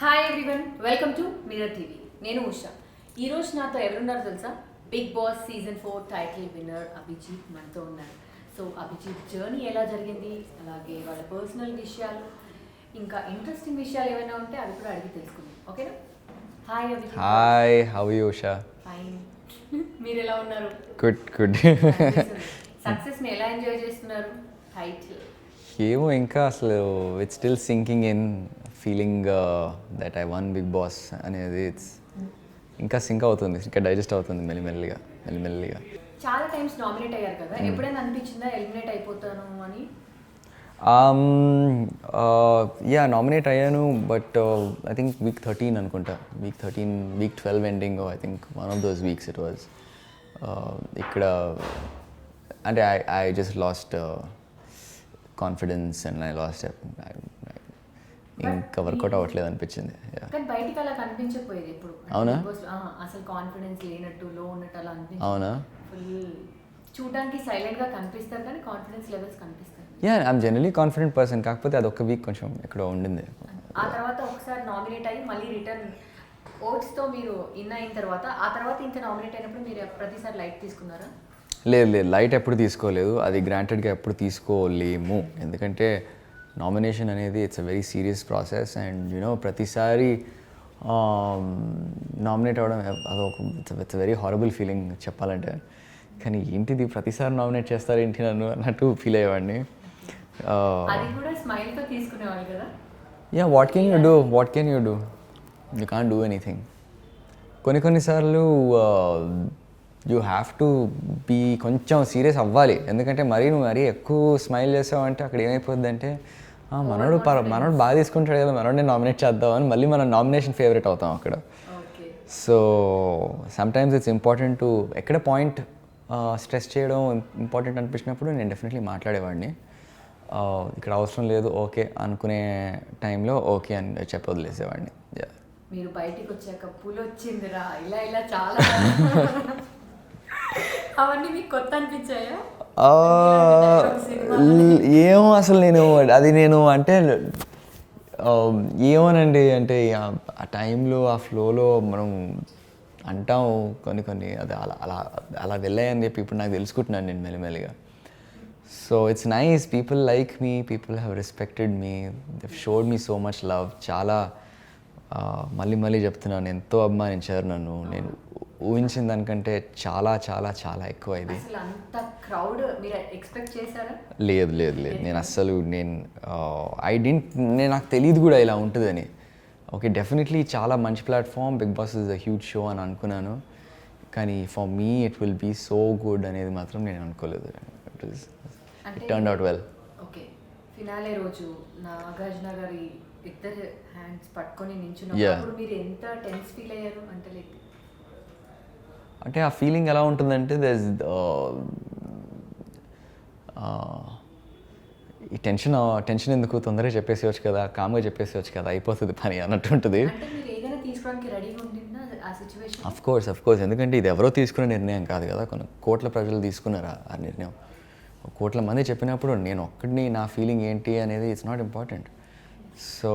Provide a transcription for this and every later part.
Hi everyone, welcome to Mirror TV. నేను ఉషా. ఈరోజు నాతో ఎవరున్నారు తెలుసా? Bigg Boss season 4 title winner Abhijeet మనతో ఉన్నారు. సో అభిజిత్ జర్నీ ఎలా జరిగింది, అలాగే వాళ్ళ పర్సనల్ విషయాలు, ఇంకా ఇంట్రెస్టింగ్ విషయాలు ఏమైనా ఉంటే అవి కూడా అడిగి తెలుసుకుందాం. ఓకేనా? Hi Abhijeet. Hi, how are you Usha? Fine. మీరు ఎలా ఉన్నారు? గుడ్. సక్సెస్ని ఎలా ఎంజాయ్ చేస్తున్నారు? టైటిల్ ఏమో ఇంకా అసలు it's still sinking in feeling that I won Bigg Boss అనేది ఇట్స్ ఇంకా సింక్ అవుతుంది, ఇంకా డైజెస్ట్ అవుతుంది మెల్లిమెల్లిగా. చాలా టైమ్స్ నామినేట్ అయ్యారు కదా, ఎప్పుడైనా అనిపించిందా ఎలిమినేట్ అయిపోతాను అని? యా, నామినేట్ అయ్యాను, బట్ ఐ థింక్ వీక్ 13 అనుకుంటా, week 12 ending, I think one of those weeks it was. ఇక్కడ అంటే I just last confidence and I last ఇంకా వర్కౌట్ అవ్వట్లేదు అనిపించింది. కానీ బయటికి అలా కనిపించకపోయేది ఇప్పుడు. అవునా? అసలు కాన్ఫిడెన్స్ లేనట్టు, లో ఉన్నట్టు అలా అనిపించింది. అవునా? ఫుల్ చూడడానికి సైలెంట్ గా కనిపిస్తారు కానీ కాన్ఫిడెన్స్ లెవెల్స్ కనిపిస్తాయి. Yeah, I'm generally confident person, కాకపోతే అది ఒక వీక్ కొంచెం ఎక్కడో ఉండింది. ఆ తర్వాత ఒకసారి నామినేట్ అయ్యి మళ్ళీ రిటర్న్ ఓట్స్తో మీరు ఇన్ అయిన తర్వాత ఆ తర్వాత ఇంకా నామినేట్ అయినప్పుడు మీరు ప్రతిసారి లైట్ తీసుకున్నారా? లేదు, లైట్ ఎప్పుడు తీసుకోలేదు, అది గ్రాంటెడ్గా ఎప్పుడు తీసుకోలేము, ఎందుకంటే నామినేషన్ అనేది it's a very serious process and you know ప్రతిసారి నామినేట్ అవ్వడం అదొక ఇట్స్ వెరీ హారబుల్ ఫీలింగ్ చెప్పాలంటే. కానీ ఏంటిది ప్రతిసారి నామినేట్ చేస్తారు ఏంటి నన్ను అన్నట్టు ఫీల్ అయ్యేవాడిని. అది కూడా స్మైల్ తో తీసుకునేవాళ్ళు కదా. Yeah, what can you do? You can't do anything. కొన్నిసార్లు యూ హ్యావ్ టు బీ కొంచెం సీరియస్ అవ్వాలి, ఎందుకంటే నువ్వు మరీ ఎక్కువ స్మైల్ చేసావంటే అక్కడ ఏమైపోద్ది అంటే మనోడు బాగా తీసుకుంటాడు కదా, మనోడిని నామినేట్ చేద్దామని మళ్ళీ మనం నామినేషన్ ఫేవరెట్ అవుతాం అక్కడ. So sometimes it's important to ఎక్కడ పాయింట్ స్ట్రెస్ చేయడం ఇంపార్టెంట్ అనిపించినప్పుడు నేను డెఫినెట్లీ మాట్లాడేవాడిని. ఇక్కడ అవసరం లేదు ఓకే అనుకునే టైంలో ఓకే అని చెప్పి వదిలేసేవాడిని. మీరు బయటికి వచ్చాక పూలు వచ్చిందిరా ఇలా చాలా అవన్నీ మీకు కొత్త అనిపించాయా? ఏమో అసలు నేను అంటే ఏమోనండి, అంటే ఆ టైంలో ఆ ఫ్లోలో మనం అంటాం కొన్ని అది అలా వెళ్ళాయని చెప్పి ఇప్పుడు నాకు తెలుసుకుంటున్నాను నేను మెల్లిమెల్లిగా. So it's nice, people like me, people have respected me, they showed me so much love. చాలా మళ్ళీ చెప్తున్నాను, ఎంతో అభిమానించారు నన్ను. నేను ఊహించిన దానికంటే చాలా చాలా చాలా ఎక్కువ ఇది. లేదు, నేను అస్సలు నాకు తెలియదు కూడా ఇలా ఉంటుందని. ఓకే, డెఫినెట్లీ చాలా మంచి platform, Bigg Boss is a huge show అని అనుకున్నాను, కానీ for me it will be so good అనేది మాత్రం నేను అనుకోలేదు. It turned out well. Okay, finale రోజు నాగార్జున గారి ఇద్దరు హ్యాండ్స్ పట్టుకొని నించున్నప్పుడు మీరు ఎంత టెన్స్ ఫీల్ అయ్యారు? అంటే ఆ ఫీలింగ్ ఎలా ఉంటుందంటే ఈ టెన్షన్ ఎందుకు, తొందరగా చెప్పేసేవచ్చు కదా, కామ్గా చెప్పేసేవచ్చు కదా, అయిపోతుంది పని అన్నట్టు ఉంటుంది. అఫ్ కోర్స్, ఎందుకంటే ఇది ఎవరో తీసుకునే నిర్ణయం కాదు కదా, కొన్ని కోట్ల ప్రజలు తీసుకున్నారు ఆ నిర్ణయం. కోట్ల మంది చెప్పినప్పుడు నేను ఒక్కడిని నా ఫీలింగ్ ఏంటి అనేది it's not important. So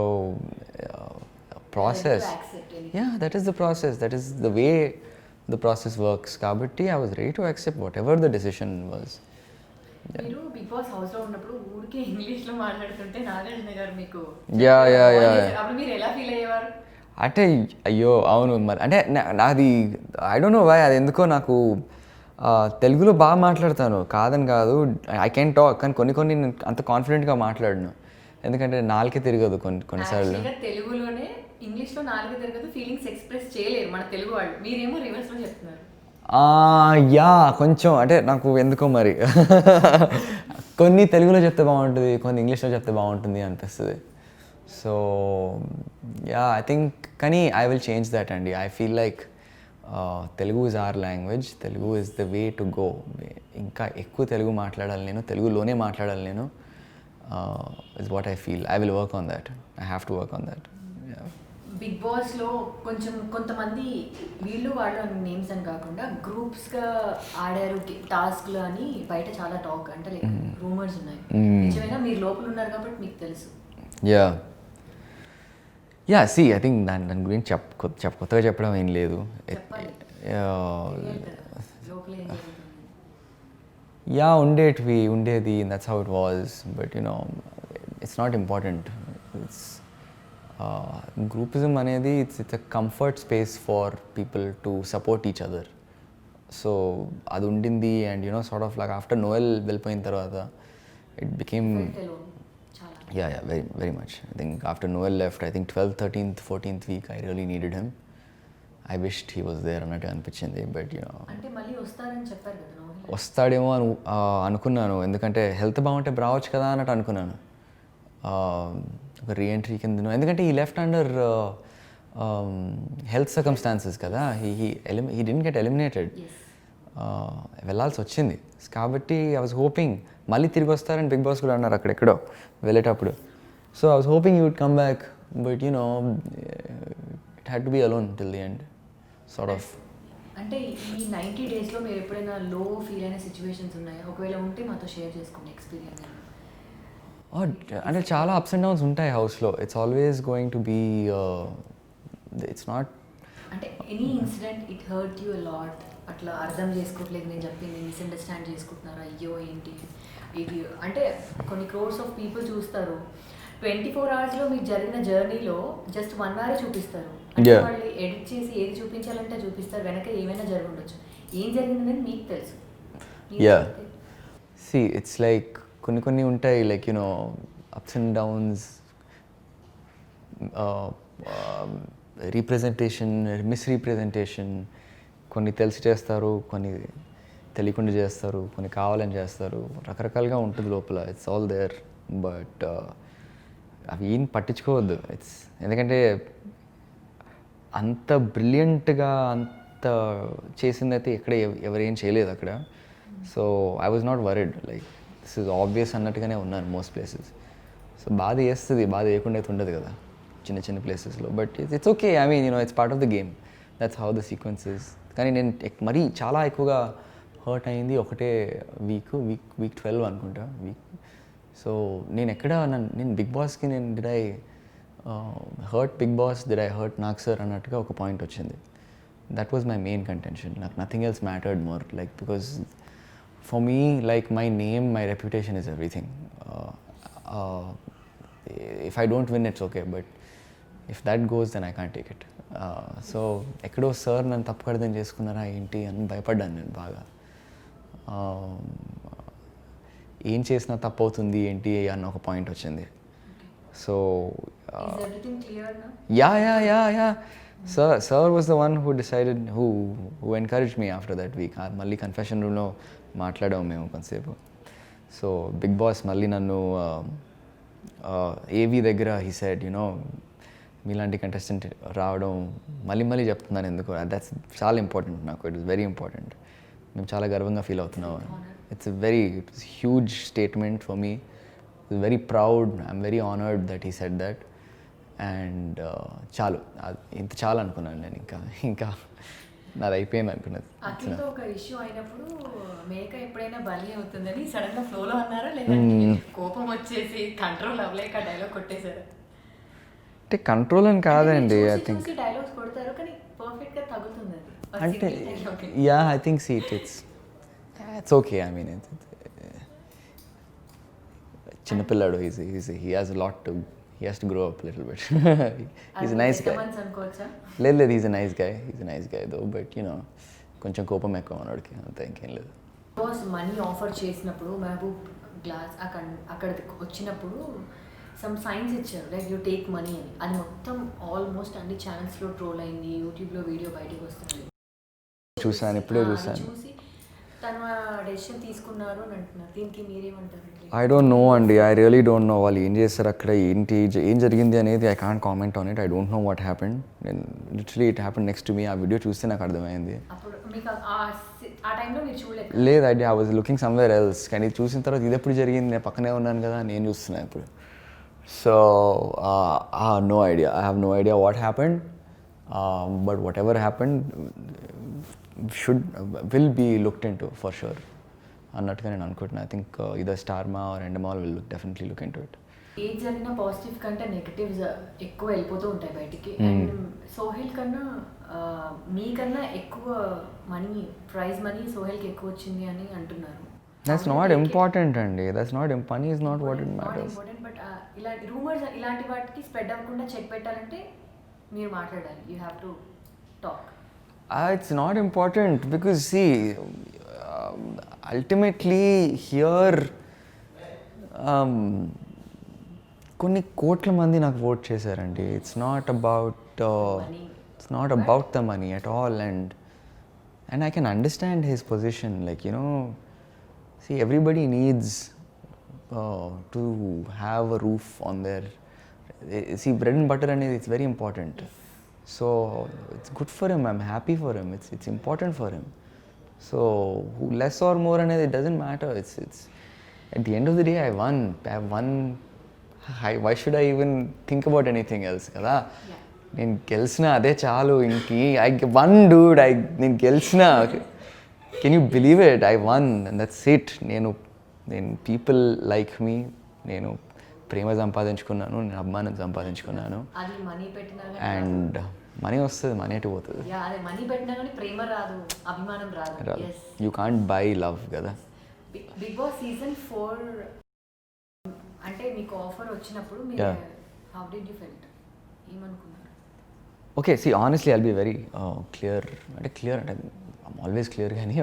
process, that is the process, that is the way the process works. Kabatti I was ready to accept whatever the decision was. మీరు బిగ్ బాస్ హౌస్ లో ఉన్నప్పుడు ఊరికే ఇంగ్లీష్ లో మాట్లాడుతుంటే నాగార్జున గారు మీకు అప్పుడు మీరు ఎలా ఫీల్ అయ్యేవారు? అంటే అయ్యో అవును, మరి అంటే నాది ఐ డోంట్ నో వై, అది ఎందుకో నాకు తెలుగులో బాగా మాట్లాడతాను, కాదని కాదు, ఐ కెన్ టాక్, కానీ కొన్ని అంత కాన్ఫిడెంట్గా మాట్లాడను, ఎందుకంటే నాలుకే తిరగదు కొన్నిసార్లు. తెలుగులోనే ఇంగ్లీష్లో నాలుగు తిరగదు, ఫీలింగ్స్ ఎక్స్ప్రెస్ చేయలేరు మన తెలుగు వాళ్ళు, మీరేమో రివర్స్లో చెప్తున్నారు. యా, కొంచెం అంటే నాకు ఎందుకో మరి కొన్ని తెలుగులో చెప్తే బాగుంటుంది, కొన్ని ఇంగ్లీష్లో చెప్తే బాగుంటుంది అనిపిస్తుంది. సో యా, ఐ థింక్, కానీ ఐ విల్ చేంజ్ దట్ అండి. I feel like Telugu is our language, Telugu is the way to go. ఇంకా ఎక్కువ తెలుగు మాట్లాడాలి నేను, తెలుగులోనే మాట్లాడాలి నేను, is what I feel. I will work on that, I have to work on that. Bigg బాస్లో కొంతమంది వీళ్ళు వాళ్ళు నేమ్స్ అని కాకుండా గ్రూప్స్గా ఆడారు టాస్క్లు అని బయట చాలా టాక్, అంటే లైక్ రూమర్స్ ఉన్నాయి. నిజమైనా మీరు లోపల ఉన్నారు కాబట్టి మీకు తెలుసు. Ya, ya see I think దాని గురించి కొత్తగా చెప్పడం ఏం లేదు. చెప్పాలి. లోపల ఏం జరుగుతుంది? యా ఉండేది that's how it was. But it's not important. It's groupism అనేది it's a comfort space for people to support each other. So అది ఉండింది. And sort of like after Noel వెళ్ళిపోయిన తర్వాత ఇట్ బికేమ్ Felt alone. చాలా. yeah very much. I think after Noel left, I think 12th 13th 14th week I really needed him. I wished he was there అన్నట్టు అనిపించింది. But అంటే మళ్ళీ వస్తారని చెప్పారు కదా నోవెల్. వస్తాడేమో అనుకున్నాను. ఎందుకంటే హెల్త్ బాగుంటే రావచ్చు కదా అన్నట్టు అనుకున్నాను. ఒక రీఎంట్రీ కింద, ఎందుకంటే ఈ లెఫ్ట్ అండర్ హెల్త్ సర్కమ్స్టాన్సెస్ కదా. He didn't get eliminated. Yes. వెళ్ళాల్సి వచ్చింది. కాబట్టి ఐ వాజ్ హోపింగ్ మళ్ళీ తిరిగి వస్తారని బిగ్ బాస్ కూడా అన్నారు అక్కడెక్కడో వెళ్ళేటప్పుడు. So I was hoping you would come back. But it had to be alone till the end sort of. అంటే ఈ 90 డేస్లో మీరు ఎప్పుడైనా లో ఫీల్ అయిన సిచ్యువేషన్స్ ఉన్నాయా? ఒకవేళ ఉంటే మాతో షేర్ చేసుకోండి ఎక్స్పీరియన్స్. అంటే చాలా అప్స్ అండ్ డౌన్స్ ఉంటాయి హౌస్లో. It's always going to be, it's not అంటే any incident it hurt you lot, అట్లా అర్థం చేసుకోవట్లేదు నేను చెప్పింది, మిస్అండర్స్టాండ్ చేసుకుంటున్నారు, అయ్యో ఏంటి ఇది అంటే కొన్ని క్రోర్స్ ఆఫ్ పీపుల్ చూస్తారు. 24 అవర్స్లో మీకు జరిగిన జర్నీలో జస్ట్ 1 అవరే చూపిస్తారు. అంటే Yeah. వాళ్ళు ఎడిట్ చేసి ఏది చూపించాలంటే చూపిస్తారు, వెనక ఏమైనా జరిగి ఉండొచ్చు. ఏం జరిగిందని మీకు తెలుసు. మీరు Yeah. చెప్తే సి ఇట్స్ లైక్ కొన్ని ఉంటాయి like ups and downs, representation, misrepresentation. కొన్ని తెలిసి చేస్తారు, కొన్ని తెలియకుండా చేస్తారు, కొన్ని కావాలని చేస్తారు. రకరకాలుగా ఉంటుంది లోపల. It's all there. బట్ అవి ఏం పట్టించుకోవద్దు. ఎందుకంటే అంత బ్రిలియంట్గా అంత చేసిందైతే ఎక్కడ ఎవరేం చేయలేదు అక్కడ. So I was not worried. Like this is obvious అన్నట్టుగానే ఉన్నాను మోస్ట్ ప్లేసెస్. సో బాధ వేస్తుంది, బాధ వేయకుండా అయితే ఉండదు కదా చిన్న ప్లేసెస్లో. But it's okay. I mean it's part of the game. That's how the sequences. కానీ నేను మరీ చాలా ఎక్కువగా హర్ట్ అయింది ఒకటే వీక్ 12 అనుకుంటా సో నేను బిగ్ బాస్కి did I hurt big boss, did I hurt Nag sir అన్నట్టుగా ఒక పాయింట్ వచ్చింది. That was my main contention. నాకు nothing else mattered more. Like because for me like my name, my reputation is everything. If I don't win it's okay, but if that goes then I can't take it. So ఎక్కడో sir నన్ను తప్పు అర్థం చేసుకున్నారా ఏంటి అని భయపడ్డాను నేను బాగా. ఏం చేసినా తప్పు అవుతుంది ఏంటి అన్న ఒక పాయింట్ వచ్చింది. So is everything clear now? Yeah sir was the one who decided, who encourage me after that week. మళ్ళీ కన్ఫెషన్ రూమ్లో మాట్లాడాము మేము కొంతసేపు. సో బిగ్ బాస్ మళ్ళీ నన్ను ఏవీ దగ్గర హీ సెడ్ మీలాంటి కంటెస్టెంట్ రావడం మళ్ళీ చెప్తున్నాను ఎందుకు, దట్స్ చాలా ఇంపార్టెంట్ నాకు. It is very important. మేము చాలా గర్వంగా ఫీల్ అవుతున్నాం. It's huge statement for me. It's very proud. I'm very honoured that he said that. And చాలు, ఇంత చాలు అనుకున్నాను నేను. ఇంకా నాది అయిపోయింది అనుకున్నది. అఖిల్తో ఒక ఇష్యూ అయినప్పుడు మేక ఎప్పుడైనా బలి అవుతుందని సడన్ గా ఫ్లోలో అన్నారా, లేదంటే కోపం వచ్చేసి కంట్రోల్ అవ్వలేక డైలాగ్ కొట్టేశారు? అంటే కంట్రోల్ అని కాదండి. ఐ థింక్ డైలాగ్స్ కొడతారు కానీ పర్ఫెక్ట్ గా తగ్గుతుంది అది. అంటే I think it's okay. I mean చిన్నపిల్లాడు. He has to grow up a little bit. He's a nice guy. అనుకోవచ్చా? లేదు, he's a nice guy though, but కొంచెం కోపం ఎక్కువ మనోడికి, అంతే, ఇంకేం లేదు. బాస్ మనీ ఆఫర్ చేసినప్పుడు మహబూబ్ గ్లాస్ అక్కడ వచ్చినప్పుడు సమ్ సైన్స్ ఇచ్చారు, లైక్ యూ టేక్ మనీ అని. అది మొత్తం ఆల్మోస్ట్ అన్ని ఛానల్స్లో ట్రోల్ అయింది, యూట్యూబ్లో వీడియో బయటకు వస్తుంది. చూసాను, ఇప్పుడే చూసాను. చూసి తను డెసిషన్ తీసుకున్నారు అని అంటున్నారు. దీనికి మీరేమంటారు? ఐ డోంట్ నో అండి. ఐ రియలీ డోంట్ నో వాళ్ళు ఏం చేస్తారు అక్కడ, ఏం జరిగింది అనేది. I can't comment on it. I don't know what happened. నేను literally it happened next to me. ఆ వీడియో చూస్తే నాకు అర్థమైంది. అప్పుడు మీకు ఆ టైంలో మీరు చూడలేదు? లేదు, I was looking somewhere else. కానీ ఇది చూసిన తర్వాత ఇది ఎప్పుడు జరిగింది, నేను పక్కనే ఉన్నాను కదా, నేను చూస్తున్నాను ఇప్పుడు. So no idea. I have no idea what happened. But whatever happened will be looked in to for sure అన్నట్టుగా నేను అనుకుంటున్నాను. I think either Star Maa or Endemol will definitely look in to it. ఏది జరిగినా positive కంటే negatives ఎక్కువ వెళ్ళిపోతూ ఉంటాయి బయటికి. Hmm. అండ్ సోహెల్ కన్నా మీకన్నా ఎక్కువ మనీ ప్రైజ్ మనీ సోహెల్కి ఎక్కువ వచ్చింది అని అంటున్నారు. That's not important అండి. That's not money is not what it matters. Important but ఇలాంటి రూమర్స్ ఇలాంటి వాటికి స్ప్రెడ్ అవ్వకుండా చెక్ పెట్టాలంటే మీరు మాట్లాడాలి. You have to talk. It's not important because see, ultimately here కొన్ని కోట్ల మంది నాకు ఓట్ చేశారండి. It's not about it's not about the money at all. And I can understand his position. Like you know, see, everybody needs to have a roof on their, see, bread and butter అనేది it's very important. So it's good for him, I'm happy for him, it's important for him. So less or more అనేది it doesn't matter. It's at the end of the day I won. Why should I even think about anything else కదా? నేను గెలిచిన అదే చాలు. ఇంకి I one Dude, నేను గెలిచిన. Can you believe it? I one and that's it. నేను people like మీ, నేను ప్రేమ సంపాదించుకున్నాను, నేను అభిమానం సంపాదించుకున్నాను. అది మనీ పెట్టినా అండ్ మనీ వస్తుంది, మనీ ఎటు పోతుంది? అదే మనీ పెట్టినా కానీ ప్రేమ రాదు, అభిమానం రాదు. యూ కాంట్ బై లవ్ కదా. బిగ్ బాస్ సీజన్ 4 అంటే మీకు ఆఫర్ వచ్చినప్పుడు మీరు హౌ డిడ్ యూ ఫెల్ట్? ఏమనుకున్నారు? Okay, see honestly I'll be very clear. అంటే I'm always clear కానీ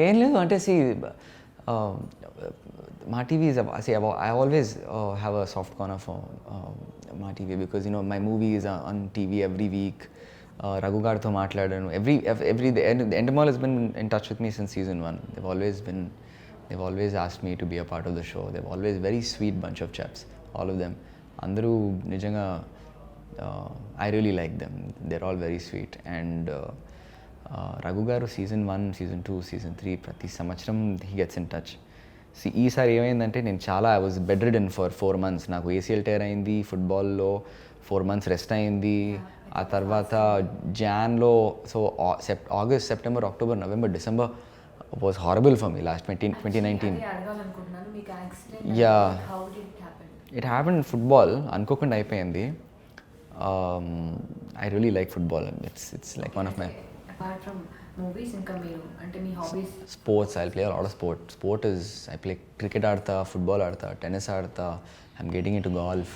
ఏం లేదు. అంటే సి మా TV is I always have a soft corner for మా TV because you know my movie is on TV every week. Raghu గారితో మాట్లాడాను every day. And Endemol has been in touch with me since season 1. They've always asked me to be a part of the show. They've always very sweet bunch of chaps, all of them. అందరూ నిజంగా I really like them. They're all very sweet. And Raghu గారు season 1, season 2, season 3 ప్రతి సంవత్సరం he gets in touch. ఈసారి ఏమైందంటే నేను I was bed ridden for 4 months. నాకు ACL tear అయింది, ఫుట్బాల్లో 4 months రెస్ట్ అయింది. ఆ తర్వాత జాన్లో, so August, September, October, November, December was horrible for me last 2019. Yeah, it happen in football. అనుకోకుండా అయిపోయింది. I really like football. It's like one of my apart from movies ఇంకా మీరు అంటే మీ hobbies? Sports, I play a lot of sport is I play cricket ఆడతా, football ఆడతా, tennis ఆడతా. I'm getting in to golf.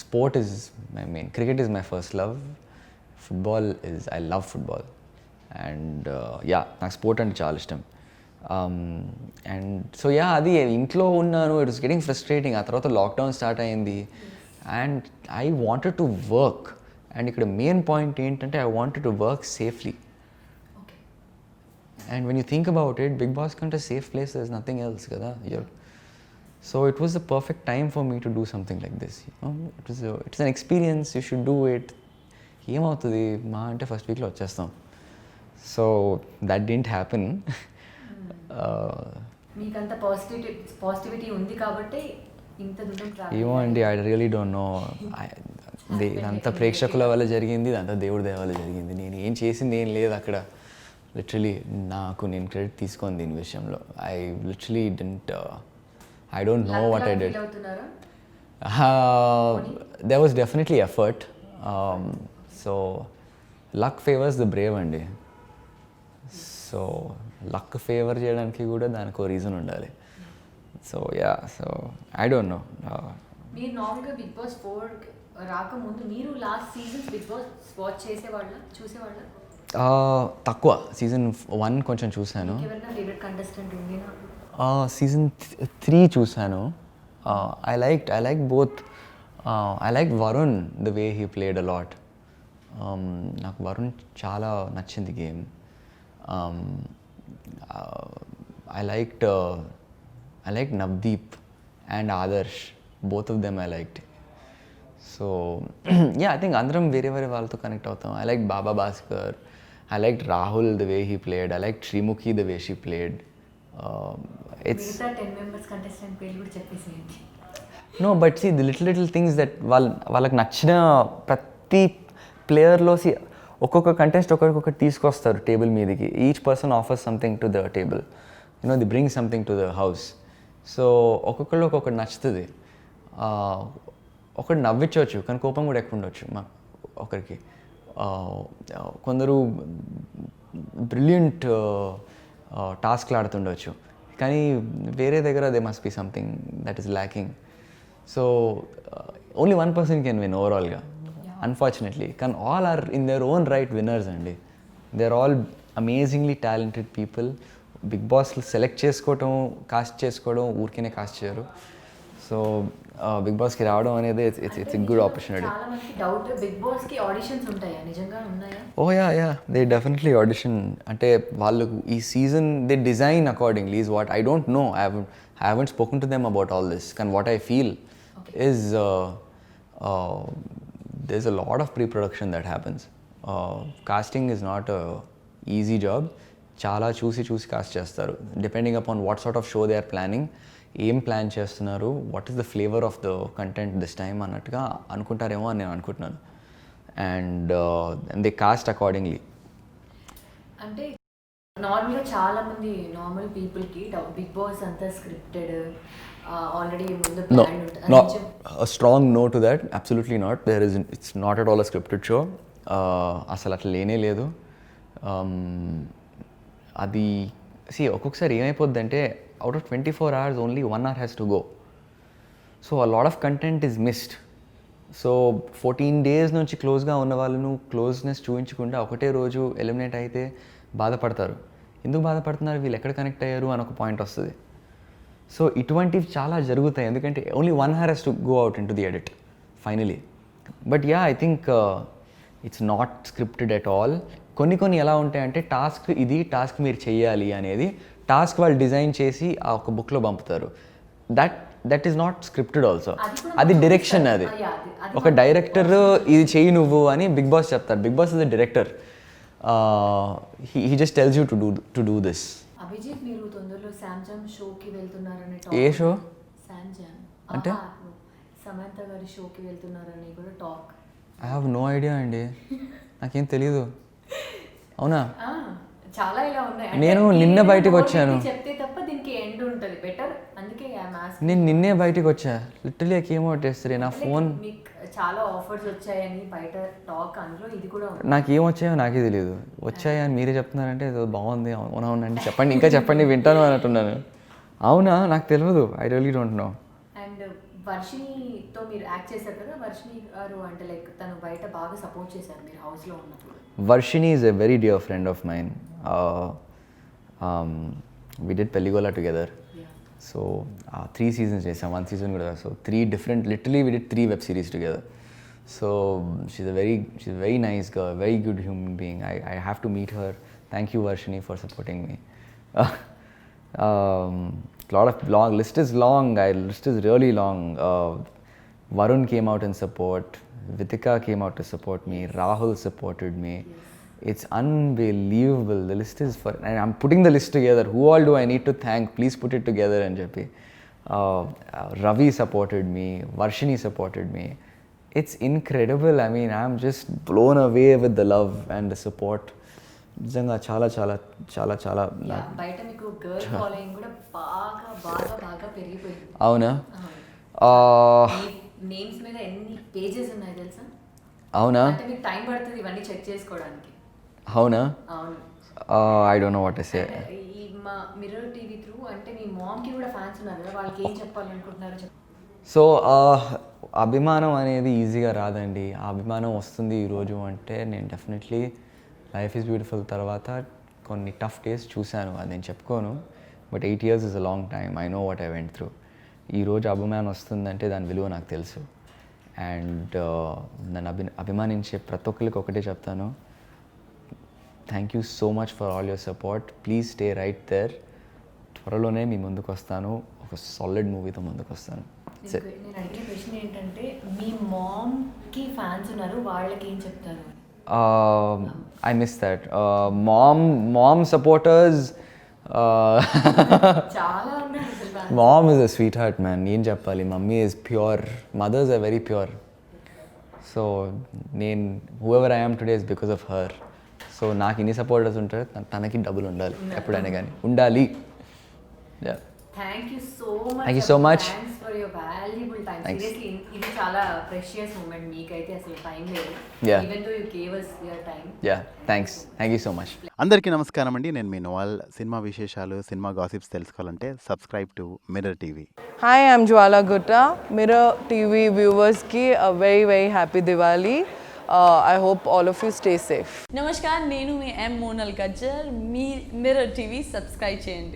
Sport is my main. Cricket is my first love. Football is, I love football. And ya, నాకు sport అంటే చాలా ఇష్టం. And so ya, అది ఇంట్లో ఉన్నాను. It was getting frustrating. ఆ తర్వాత లాక్డౌన్ స్టార్ట్ అయింది and I wanted to work. And ఇక్కడ మెయిన్ పాయింట్ ఏంటంటే I wanted to work safely. And when you think about it, Bigg Boss కంటే safe place is nothing else కదా. So it was the perfect time for me to do something like this. It's an experience, you should do it. ఏమవుతుంది మా అంటే first వీక్లో వచ్చేస్తాం. So that didn't happen. మీకంత positivity ఉంది కాబట్టి ఇంత దూరం. ఏమో అండి, ఐ రియలీ డోంట్ నో. ఇదంతా ప్రేక్షకుల వల్ల జరిగింది, ఇదంతా దేవుడి దయ వల్ల జరిగింది. నేను ఏం చేసింది ఏం లేదు అక్కడ. లిటరలీ నేను క్రెడిట్ తీసుకోను దీని విషయంలో. I don't know what I did. There was definitely effort. So luck favors the brave అండి. సో లక్ ఫేవర్ చేయడానికి కూడా దానికి రీజన్ ఉండాలి. So yeah, so I don't know. మీరు నార్మల్గా బిగ్ బాస్ 4 రాకముందు మీరు last seasons big boss watch చూసేవాళ్ళ? తక్కువ. సీజన్ 1 కొంచెం చూశాను. ఫేవరెట్ కంటెస్టెంట్ ఉంది? సీజన్ 3 చూశాను. I like both. I like Varun, the way he played a lot. నాకు వరుణ్ చాలా నచ్చింది game. I liked Navdeep and Adarsh. Both of them I liked. So yeah, I think andram very వాళ్ళతో connect అవుతాం. I liked Baba Bhaskar. I liked Rahul, the way he played. I liked Srimukhi, the way she played. It's 10 members contestant పేర్లు కూడా చెప్పేసేయండి. No, but see, the little things that వాళ్ళకి నచ్చిన ప్రతి ప్లేయర్లో ఒక్కొక్క contest ఒక్కొక్కటి తీసుకొస్తారు టేబుల్ మీదకి. Each person offers something to the table. They bring something to the house. So ఒక్కొక్కళ్ళు ఒక్కొక్కటి నచ్చుతుంది. ఒకటి నవ్వించవచ్చు కానీ కోపం కూడా ఎక్కువ ఉండొచ్చు ఒకరికి. కొందరు బ్రిలియంట్ టాస్క్లు ఆడుతుండొచ్చు కానీ వేరే దగ్గర they must be something that is lacking. So only one person can win ఓవరాల్గా అన్ఫార్చునేట్లీ. కానీ all are in their own right winners అండి. They are all amazingly talented people. Big బాస్లో సెలెక్ట్ చేసుకోవటం, కాస్ట్ చేసుకోవడం ఊరికేనే కాస్ట్ చేయరు. So big బాస్కి రావడం అనేది ఇట్స్ ఎ గుడ్ ఆపర్చునిటీ. చాలా మందికి డౌట్ బిగ్ బాస్కి ఆడిషన్స్ ఉంటాయా, నిజంగా ఉన్నాయా? Oh yeah they definitely audition. అంటే వాళ్ళు ఈ season they design accordingly is what I don't know. I haven't spoken to them about all this. కానీ what I feel is there is a lot of pre production that happens. Casting is not easy job. చాలా చూసి cast చేస్తారు depending upon what sort of show they are planning. ఏం plan చేస్తున్నారు, what is the flavour of the content this time అన్నట్టుగా అనుకుంటారేమో అని నేను అనుకుంటున్నాను. And they cost accordingly. అంటే నార్మల్గా చాలా మంది నార్మల్ పీపుల్కి బిగ్ బాస్ అంతా స్క్రిప్టెడ్ ఆల్రెడీ ముందు ప్లాన్ ఉంటుంది. A strong no to that. Absolutely not. It's not at all a scripted show. అసలు అట్లా లేనే లేదు. అది ఒక్కొక్కసారి ఏమైపోద్ది అంటే out of 24 hours only 1 hour has to go. So a lot of content is missed. So 14 days నుంచి క్లోజ్గా ఉన్న వాళ్ళను క్లోజ్నెస్ చూపించకుండా ఒకటే రోజు ఎలిమినేట్ అయితే బాధపడతారు. ఎందుకు బాధపడుతున్నారు, వీళ్ళు ఎక్కడ కనెక్ట్ అయ్యారు అని ఒక పాయింట్ వస్తుంది. సో ఇటువంటివి చాలా జరుగుతాయి ఎందుకంటే only 1 hour has to go out into the edit finally. But yeah I think it's not scripted at all. కొన్ని ఎలా ఉంటాయంటే టాస్క్ మీరు చెయ్యాలి అనేది టాస్క్ వాళ్ళు డిజైన్ చేసి ఆ ఒక బుక్లో పంపుతారు. That is not scripted also. అది డైరెక్షన్. అది ఒక డైరెక్టర్ ఇది చెయ్యి నువ్వు అని బిగ్ బాస్ చెప్తారు. Bigg Boss is the director. He just tells you to do this. Abhijeet, మీరు తొందరలో శాంజామ్ షోకి వెళ్తున్నారని ఏ షో? శాంజామ్ అంటే సమంత గారి షోకి వెళ్తున్నారని కూడా talk. I have no idea అండి, నాకేం తెలీదు. అవునా? చాలా ఇలా ఉన్నాయి. నేను నిన్న బయటకు వచ్చాను. చెప్తే తప్ప దీనికి ఎండ్ ఉంటుంది బెటర్. అందుకే నేను నిన్నే బయటకు వచ్చా. లిటరలీ ఏమో చేస్తారు నా ఫోన్. మీకు చాలా ఆఫర్స్ వచ్చాయని బయట టాక్, అందులో ఇది కూడా ఉంది. నాకేం వచ్చాయో నాకే తెలియదు. వచ్చాయని మీరే చెప్తున్నారంటే ఏదో బాగుంది. అవునండి చెప్పండి, ఇంకా చెప్పండి వింటాను అన్నట్టున్నాను. అవునా, నాకు తెలియదు. I really don't know. And వర్షినితో మీరు యాక్ట్ చేశారు కదా, వర్షిని గారు అంటే లైక్ తను బయట బాగా సపోర్ట్ చేశారు మీరు హౌస్లో ఉన్నప్పుడు. Varshini is a very dear friend of mine. We did Pelligola together. Yeah. So 3 seasons chesam, 1 season kuda. So 3 different, literally we did 3 web series together. So she's a very nice girl, very good human being. I have to meet her. Thank you Varshini for supporting me. Lot of long list is long. List is really long. Varun came out in support. Vitika came out to support me. Rahul supported me. Yes. It's unbelievable. The list is for, and I'm putting the list together. Who all do I need to thank? Please put it together and Jappi. Ravi supported me. Varshini supported me. It's incredible. I mean, I'm just blown away with the love and the support. నిజంగా చాలా బయట మీకు girl following కూడా బాగా పెరిగిపోయింది. అవునా? Names మీద ఎన్ని పేజెస్ ఉన్నాయి తెలుసా? అవునా? అంటే మీకు టైం పడుతుంది ఇవన్నీ చెక్ చేసుకోవడానికి. అవునా? అవును. I don't know what to say. ఈ మా మిర్రర్ టీవీ త్రూ అంటే మీ మామ్కి కూడా ఫ్యాన్స్ ఉన్నారు కదా, వాళ్ళకి ఏం చెప్పాలనుకుంటున్నారో సో అభిమానం అనేది ఈజీగా రాదండి. ఆ అభిమానం వస్తుంది ఈరోజు అంటే నేను డెఫినెట్లీ లైఫ్ ఈజ్ బ్యూటిఫుల్ తర్వాత కొన్ని టఫ్ డేస్ చూశాను, అది నేను చెప్పుకోను. But 8 years is a long time. I know what I went through. ఈరోజు అభిమానం వస్తుందంటే దాని విలువ నాకు తెలుసు. అండ్ నన్ను అభిమానించే ప్రతి ఒక్కరికి ఒకటే చెప్తాను, thank you so much for all your support. Please stay right there. త్వరలోనే మీ ముందుకు వస్తాను, ఒక సాలిడ్ మూవీతో ముందుకు వస్తాను. నేను అడిగే క్వశ్చన్ ఏంటంటే మీ మామ్కి ఫ్యాన్స్ ఉన్నారు, వాళ్ళకి ఏం చెప్తారు? I missed that. Mom supporters. చాలా ఉన్నారు అసలు fans. Mom is a sweetheart, man. ఏం చెప్పాలి, mummy is pure. Mothers are very pure. So whoever I am today is because of her. So నాకు ఇన్ని సపోర్టర్స్ ఉంటారు, తనకి డబుల్ ఉండాలి ఎప్పుడైనా కానీ ఉండాలి. Thank you so much. Thank you so much. Thanks for your valuable time. Thanks. Seriously ఇది చాలా ప్రెషియస్ మూమెంట్. మీకైతే అసలు టైం లేదు. Yeah. Even though you gave us your time. Yeah thanks, thank you so much. అందరికీ నమస్కారం అండి. నేను మీ నోవాల్. Cinema విశేషాలు, సినిమా గాసిప్స్ తెలుసుకోవాలంటే subscribe to Mirror TV. Hi, I'm Jwala Gutta. Mirror TV viewers ki a very very happy Diwali. I hope all of you stay safe. Namaskar, నేను మీ ఎం మోనల్ గజ్జర్. మీ mirror TV subscribe చేయండి.